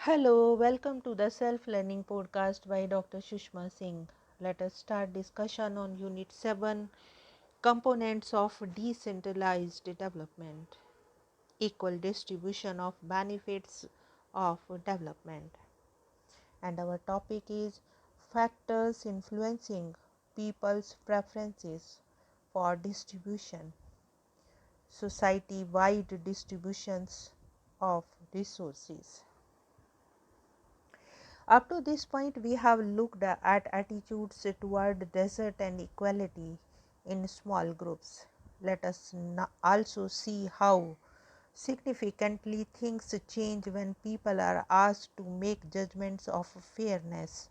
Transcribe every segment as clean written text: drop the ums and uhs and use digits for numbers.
Hello, welcome to the Self-Learning Podcast by Dr. Sushma Singh. Let us start discussion on Unit 7, Components of Decentralized Development, Equal Distribution of Benefits of Development. And our topic is Factors Influencing People's Preferences for Distribution, Society-wide Distributions of Resources. Up to this point, we have looked at attitudes toward desert and equality in small groups. Let us also see how significantly things change when people are asked to make judgments of fairness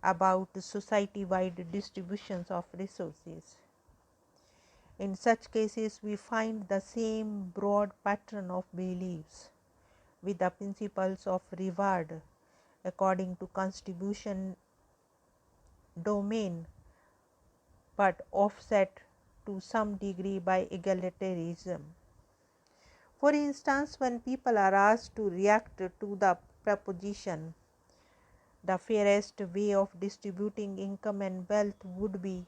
about society-wide distributions of resources. In such cases, we find the same broad pattern of beliefs with the principles of reward according to contribution domain, but offset to some degree by egalitarianism. For instance, when people are asked to react to the proposition, the fairest way of distributing income and wealth would be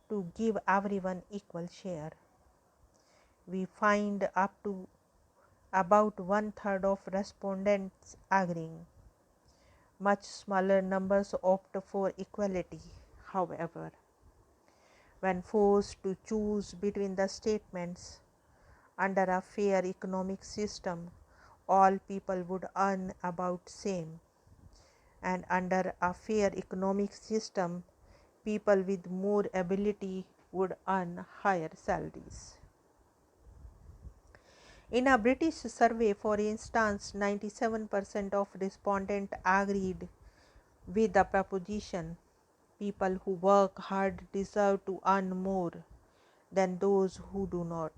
to give everyone equal share, we find up to about one-third of respondents agreeing. Much smaller numbers opt for equality, however. When forced to choose between the statements, under a fair economic system, all people would earn about same, and under a fair economic system, people with more ability would earn higher salaries. In a British survey, for instance, 97% of respondents agreed with the proposition, people who work hard deserve to earn more than those who do not,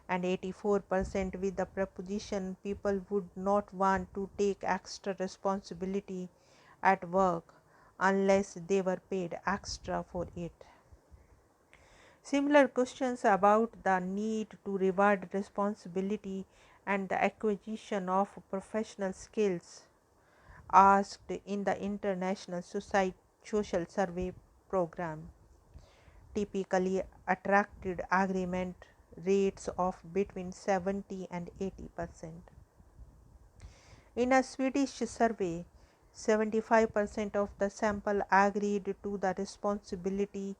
and 84% with the proposition, people would not want to take extra responsibility at work unless they were paid extra for it. Similar questions about the need to reward responsibility and the acquisition of professional skills asked in the International Social Survey Program typically attracted agreement rates of between 70 and 80%. In a Swedish survey, 75% of the sample agreed to the responsibility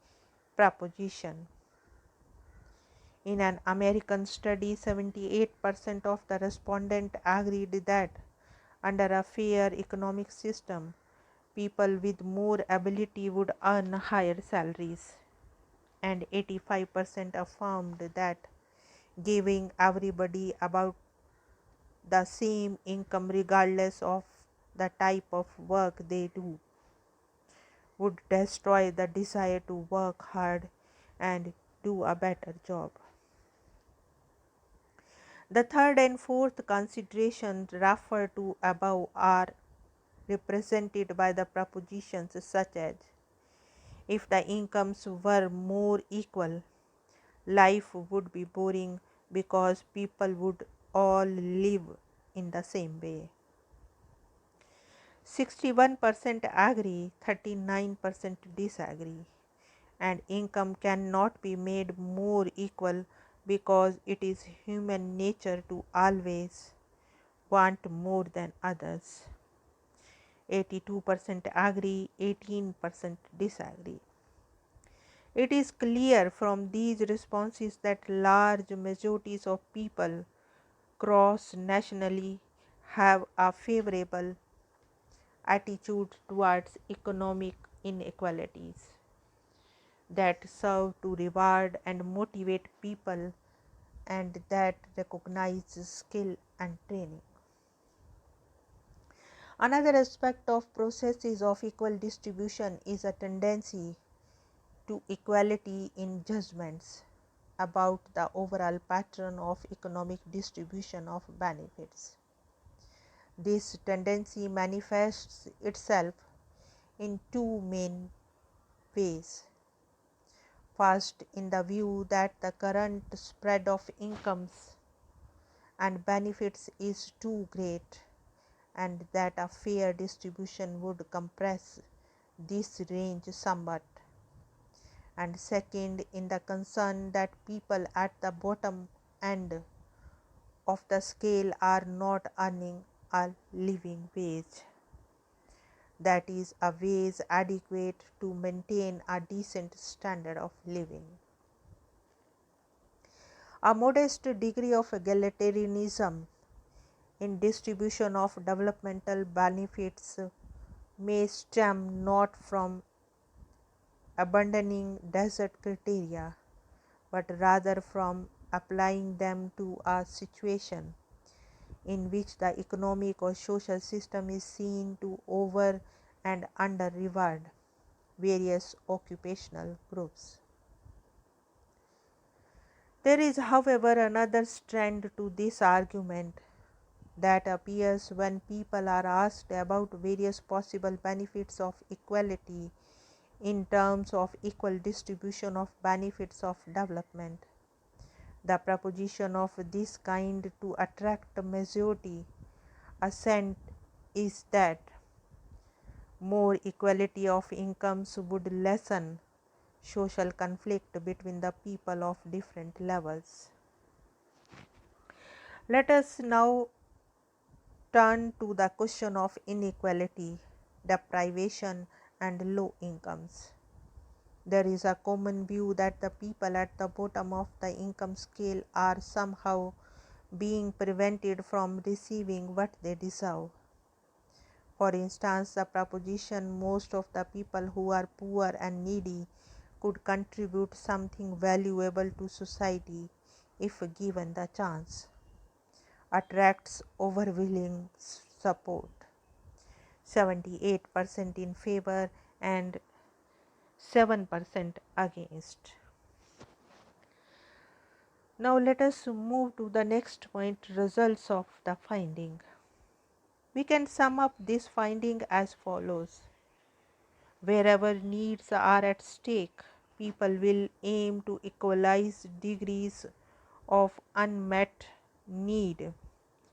proposition. In an American study, 78% of the respondents agreed that under a fair economic system, people with more ability would earn higher salaries, and 85% affirmed that giving everybody about the same income regardless of the type of work they do would destroy the desire to work hard and do a better job. The third and fourth considerations referred to above are represented by the propositions such as if the incomes were more equal, life would be boring because people would all live in the same way. 61% agree, 39% disagree, and income cannot be made more equal because it is human nature to always want more than others. 82% agree, 18% disagree. It is clear from these responses that large majorities of people cross-nationally have a favorable attitude towards economic inequalities that serve to reward and motivate people and that recognize skill and training. Another aspect of processes of equal distribution is a tendency to equality in judgments about the overall pattern of economic distribution of benefits. This tendency manifests itself in two main ways. First, in the view that the current spread of incomes and benefits is too great and that a fair distribution would compress this range somewhat. And second, in the concern that people at the bottom end of the scale are not earning a living wage, that is, a wage adequate to maintain a decent standard of living. A modest degree of egalitarianism in distribution of developmental benefits may stem not from abandoning desert criteria, but rather from applying them to a situation in which the economic or social system is seen to over and under reward various occupational groups. There is, however, another strand to this argument that appears when people are asked about various possible benefits of equality in terms of equal distribution of benefits of development. The proposition of this kind to attract majority assent is that more equality of incomes would lessen social conflict between the people of different levels. Let us now turn to the question of inequality, deprivation, and low incomes. There is a common view that the people at the bottom of the income scale are somehow being prevented from receiving what they deserve. For instance, the proposition most of the people who are poor and needy could contribute something valuable to society if given the chance attracts overwhelming support, 78% in favor and 7% against. Now let us move to the next point, results of the finding. We can sum up this finding as follows. Wherever needs are at stake, people will aim to equalize degrees of unmet need,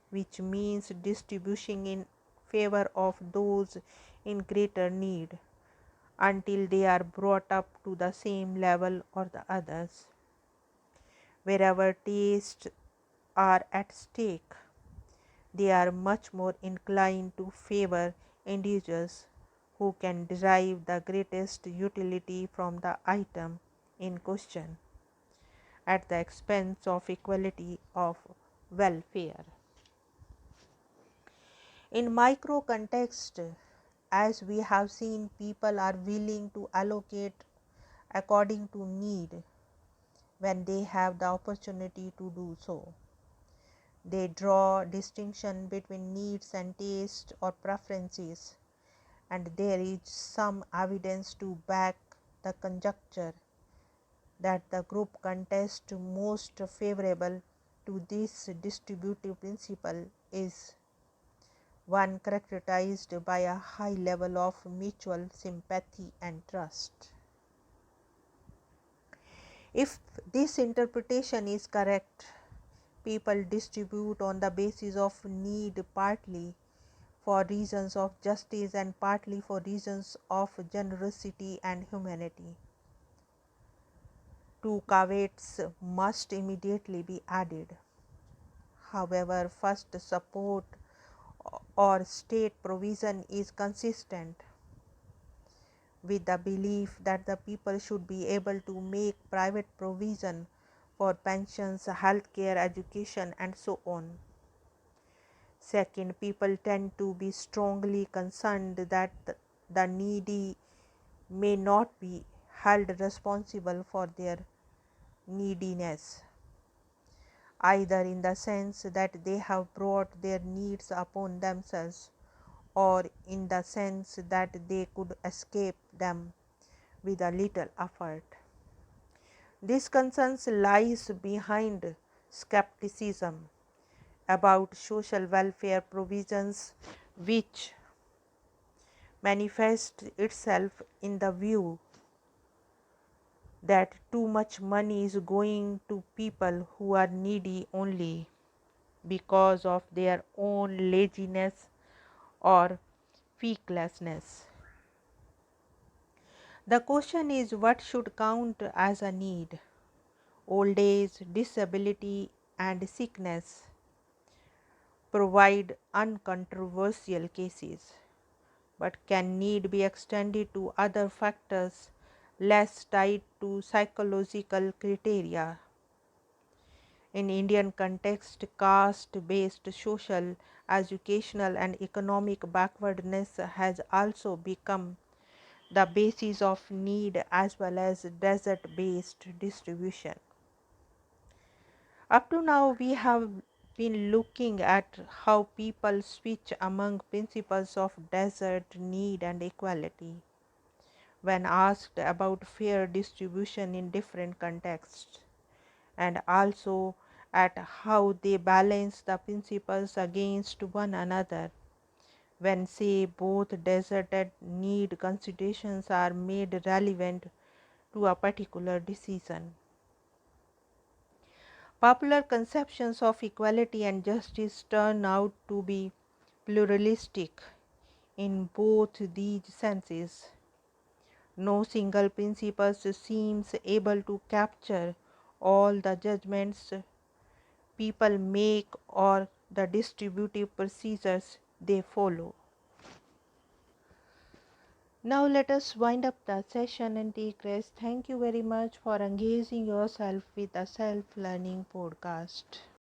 which means distributing in favor of those in greater need until they are brought up to the same level or the others. Wherever tastes are at stake, they are much more inclined to favor individuals who can derive the greatest utility from the item in question at the expense of equality of welfare. In micro context, as we have seen, people are willing to allocate according to need when they have the opportunity to do so. They draw distinction between needs and taste or preferences, and there is some evidence to back the conjecture that the group context most favorable to this distributive principle is one characterized by a high level of mutual sympathy and trust. If this interpretation is correct, people distribute on the basis of need, partly for reasons of justice and partly for reasons of generosity and humanity. Two caveats must immediately be added. However, first, support or state provision is consistent with the belief that the people should be able to make private provision for pensions, healthcare, education, and so on. Second, people tend to be strongly concerned that the needy may not be held responsible for their neediness, either in the sense that they have brought their needs upon themselves, or in the sense that they could escape them with a little effort. This concern lies behind skepticism about social welfare provisions, which manifests itself in the view that too much money is going to people who are needy only because of their own laziness or fecklessness. The question is, what should count as a need? Old age, disability, and sickness provide uncontroversial cases, but can need be extended to other factors less tied to psychological criteria? In Indian context, caste-based social, educational and economic backwardness has also become the basis of need as well as desert-based distribution. Up to now, we have been looking at how people switch among principles of desert, need and equality when asked about fair distribution in different contexts, and also at how they balance the principles against one another when, say, both desert and need considerations are made relevant to a particular decision. Popular conceptions of equality and justice turn out to be pluralistic in both these senses. No single principle seems able to capture all the judgments people make or the distributive procedures they follow. Now let us wind up the session and take rest. Thank you very much for engaging yourself with the Self Learning Podcast.